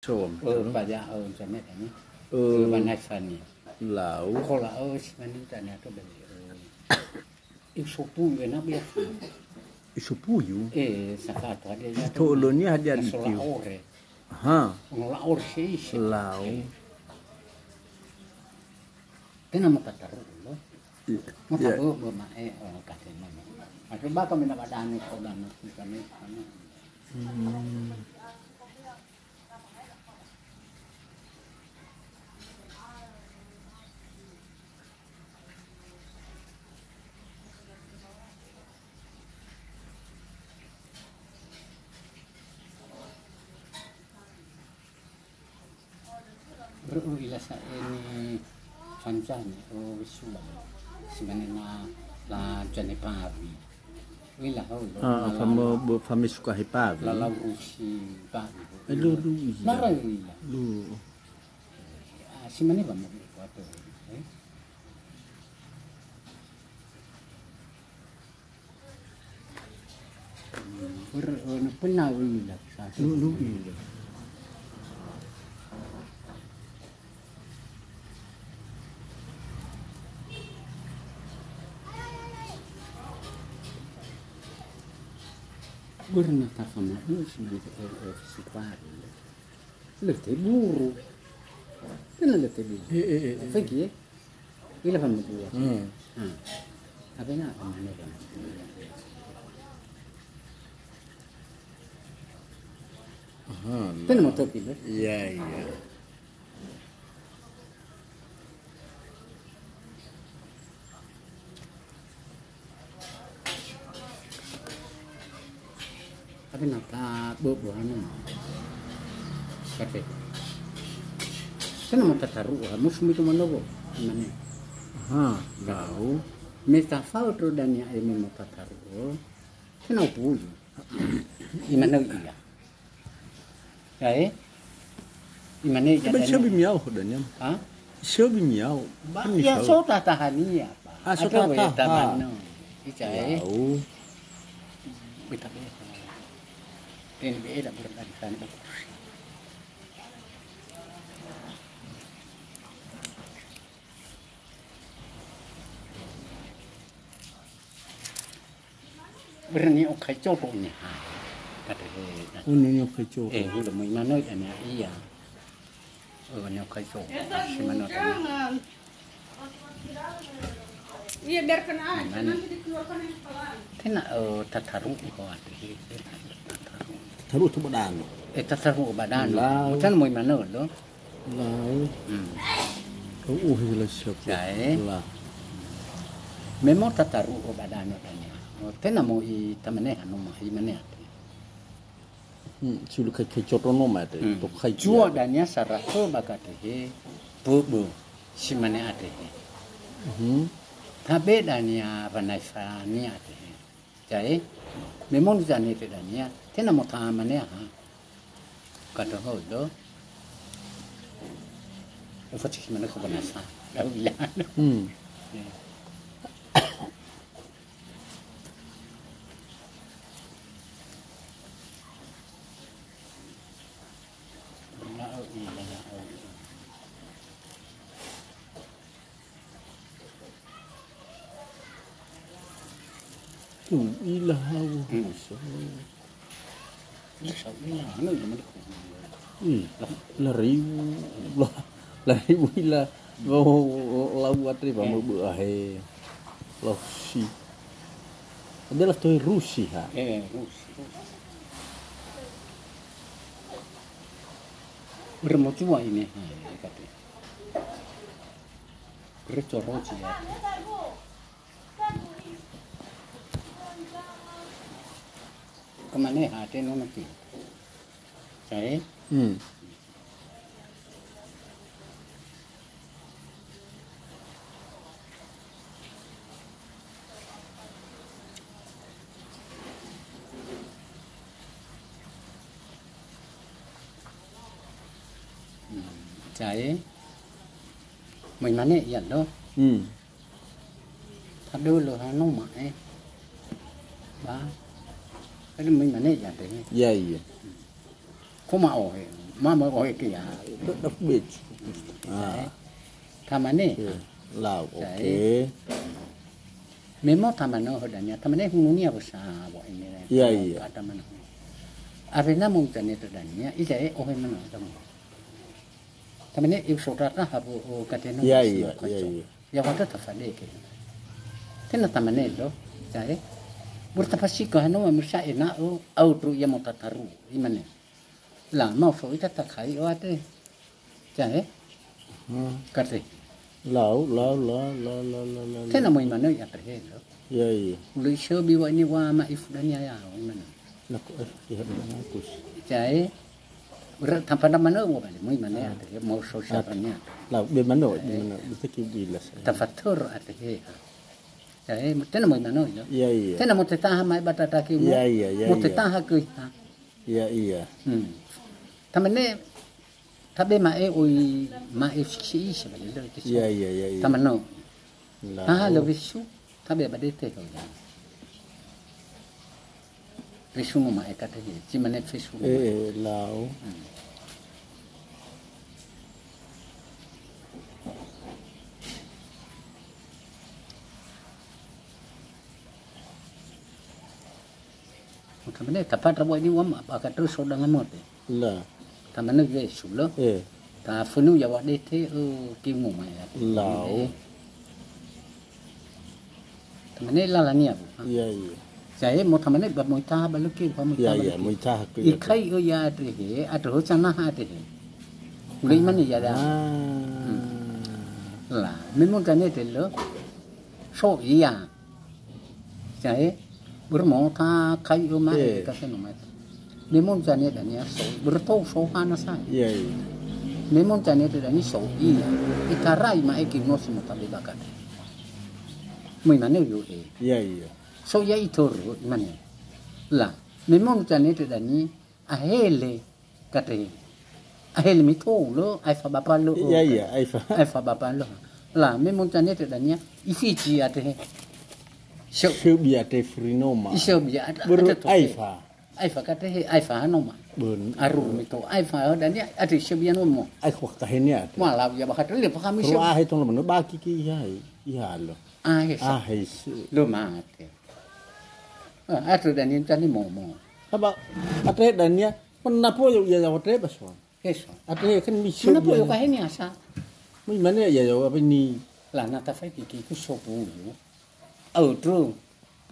Som. Pada sana ni. Mana sana. Lau. Kalau sana sana tu beli. Isupu na biasa. Isupuyu. Sakat ada. Tolonya ada di tiu. Ha. Ngolah or sih. Lau. Kena mau taruh lo. Mau taruh bermain kata mana. Macam bapa mina badan ko dan kami. Ila sa ini sanjan wisulan sebenarnya la jane pavi ila Fami suka hipavi. la usi pavi Lu. mara ila Lu. sebenarnya vamos waktu pernah ila Lu. Pernah tak sama sebenarnya sipari letih buru kena letih buru fikir ila vamos buat apa nak mana kan kena mau topi ber Iya. tapi nak berbuah ni kata kena mau taruh musim itu mana bo mana Ha. Lau. metafau tu dan yang ini mau taruh kena puju gimana iya gimana Tapi siya bimiyaw ko dan yan. ha Siya bimiyaw. ya so tatahani apa So tatahan. Icai Lau. kita ini beda berkaitan berani okai coba ni kata Uno niyo kecho. udah mau mana ni iya ni okai coba si mana Iya biarkan aja nanti dikeluarkan yang kepala. kena tataruh ko ati Taruh tu badan. tataruh badan Lau. kan mau mana lo Lau. Hila siya ko. Jai. Lah. memang tataruh badan kan kena mau i tamane anu mah i mana Sulu kecho to no mate. To kai jua danya sarako bakate bu si mana ate tabe danya vanaifa ni ate jai memang jani te danya kena mau tamane ha kata ho do ufati si mana ko banasa lalu ya Tu ilahaw. Laribu ila lawat ri ba mo buahe. Losi. Adalah toy Rusi ha. bermotua ini kata bercoroci ya kemana hati nanti saya mình mà nè nhận đâu thật đưa rồi nó mãi ba cái mình mà nè nhận đấy Iya. có mạo mama ko ke ya Dah beach. Ah, tamane lah okey. memo tamano hodanya tamane hununia basa bo ini Iya, iya. tamano arena mong tane to dania ije o mano tamane ik sotata habu o kateno Iya, iya, iya, iya. ya wata tafade ke tena tamane lo jae burtapasi ko hano mamusa ena o auto ya motataru imane la mau so ita takai o ate jae kate Lau. tena mo imane ya terhe lo Iya, iya. ulu sho biwa ni wa ma ifdania ya imane Nak ya aku. jae berat tanpa nama mana mo balik mo imane ya terhe mau so siapanya Lah di mana? Bisa kibilas. tafatur ate he jae tena mo imane yo Iya, iya. tena mo tetaha mai batata ki mo Iya. mo tetaha ku ha Iya. tamane tabe mae oi mae si sebali lo ke Iya. tamano Lah. lo visu tabe badete ko ya visu mo mae kata ni cimane visu Lau. tamane tapat rabo ni wam apa terus sodangan mo te Lah. tamane visu lo ta funu ya wadete ki mo mae Lau. tamane lalania bu Iya. saya mau tamane ba mo ta ba lo ki ba mo ta Iya, mau cah aku. ikai o ya ate ado chana ha ate ulai mani ya da la memang kan itu lo so iya saya bermau ta kai o ma ka sen ma memang kan itu dan ya so bertau so hana sa Iya. memang kan itu dan so iya itarai ma eki no simo tabe bakat mo imane yo Iya. so ya itu imane la memang kan itu dan ni ahele kate ahele mito lo ai fa bapa lo Iya, Aifa. ai fa bapa lo la memang kan itu dan ya ifiji ate so Sebia te frinoma. iso biya Buru Aifa. ai fa kate ai fa no ma Bun. aru mito ai fa dan ya ate so biya no mo Ai kok kahenya. wala ya bakat le pa kami so Ru ah itong lamun baki ki yai. Iya lo. ai Ah his. lo ma ate atu dan ni tani mo Apa ate dan ya penapo ya ya ate baswan. eso Ate kan bisa. kenapa yo kahini asa Mana ya ya apa ni? la na ta fai ki ku so pu yo au tru